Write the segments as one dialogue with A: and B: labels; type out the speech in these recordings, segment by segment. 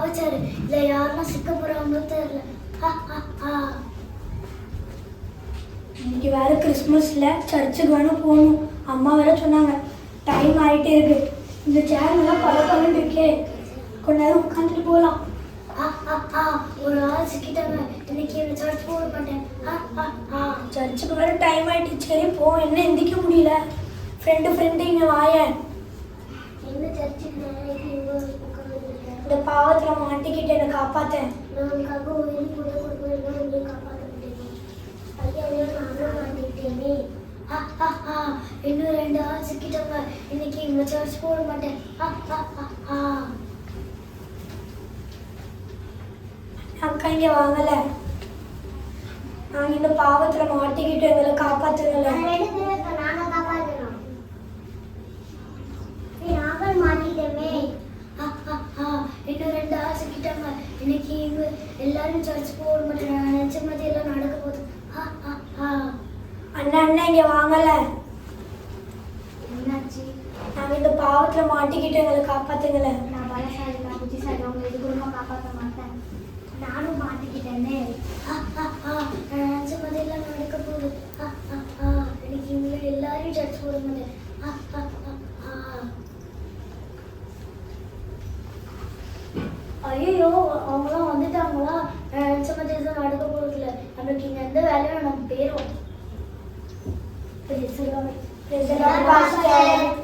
A: காப்பாச்சாரு. இல்லை யாருன்னா சிக்க போகிறாங்களோ தெரியல.
B: இன்னைக்கு வேறு கிறிஸ்மஸில் சர்ச்சுக்கு வேணும் போகணும். அம்மா வேற சொன்னாங்க டைம் ஆகிட்டே இருக்கு. இந்த சேர்லாம் பழக்கம் இருக்கே, கொஞ்ச நேரம் உட்காந்துட்டு போகலாம்.
A: ஒரு ஆள் சிக்கிட்டாங்க. இன்னைக்கு சர்ச் போக மாட்டேன்.
B: சர்ச்சுக்கு வேறு டைம் ஆகிட்டு. சரி போ, என்ன எந்திக்க முடியல. ஃப்ரெண்டு இங்கே வாயேன்.
A: என்ன சர்ச்சுக்கு
B: இந்த பாவத்தில் மாட்டிக்கிட்டு என்னை காப்பாற்றேன்.
A: நமக்காக உயிரி கூட கொடுக்கணும். நீ காப்பாற்ற முடியும். ஐயா நானும் மாட்டிக்கிட்டேனே. இன்னும் 2 ஆள் சிக்கிட்டாங்க. இன்னைக்கு இவங்க சர்ச் போட மாட்டேன்.
B: அக்கா இங்கே வாங்கலை. நாங்கள் இந்த பாவத்தில் மாட்டிக்கிட்டு எங்களை காப்பாற்றுங்கல்ல.
A: நாங்கள் காப்பாற்றணும். நாங்கள் மாட்டிட்டோமே. இன்னும் 2 ஆள் சிக்கிட்டாங்க. இன்னைக்கு இவங்க எல்லாரும் சர்ச் போட மாட்டேன். நினச்ச மாதிரி எல்லாம் நடக்க போகுது.
B: அண்ணா இங்கே வாங்கலை.
A: என்னாச்சு?
B: நாங்கள் இந்த பாவத்தில் மாட்டிக்கிட்டு எங்களை காப்பாற்றுங்களே.
A: நான் பலசாலி, நான் புத்திசாலி. அவங்க எது குடும்பம் காப்பாற்ற மாட்டேன். நானும் மாட்டிக்கிட்டேனே. நினச்ச மாதிரி எல்லாம் நடக்க போகுது. இன்னைக்கு இவங்க எல்லாரையும் சர்ச் போட மாட்டேன். ஐயோ அவங்களாம் வந்துட்டாங்களா? நினச்ச மாதிரி தான் நடக்க போகிறதில்ல. நம்மளுக்கு இங்கே எந்த வேலையும் நம்ம பேரும்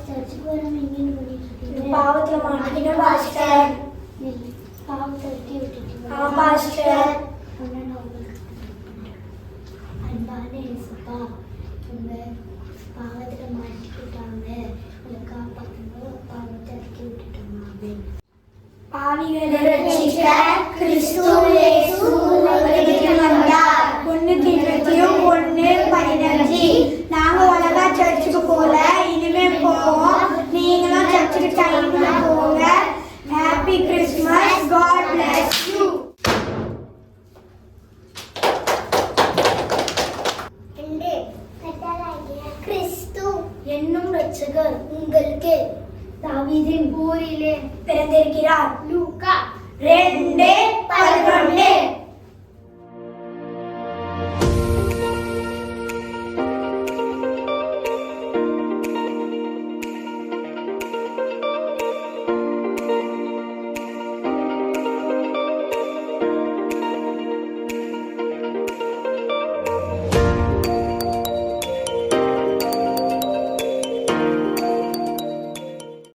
A: சர்ச்சுக்கு வர எங்கேன்னு பண்ணிட்டு இருக்கீங்க?
B: பாவத்தில் மாட்டிக்கிட்டு பாஸ்டர்.
A: பாவத்தை வெட்டி விட்டுட்டீங்க.
B: பாஸ்டர்
A: அன்பான இயேசுப்பா, உங்க பாவத்துல மாட்டிக்கிட்டாங்க. உங்களை காப்பாற்றணும். பாவத்தை வெட்டி விட்டுட்டோம்.
B: பாவிகளை ரட்சிக்க கிறிஸ்து இயேசு உலகிற்கு வந்தார். 1 தீமோத்தேயு 1:15. நாங்க உலகா சர்ச்சுக்கு போல, இனிமே போவோம். நீங்களும் சர்ச்சுக்கு டைம்ல போங்க. Happy Christmas. God bless you.
A: கிறிஸ்து என்னும் ரட்சகர் உங்களுக்கு தாவீதின் ஊரிலே
B: பிறந்திருக்கிறார்.
A: லூக்கா
B: 2:11.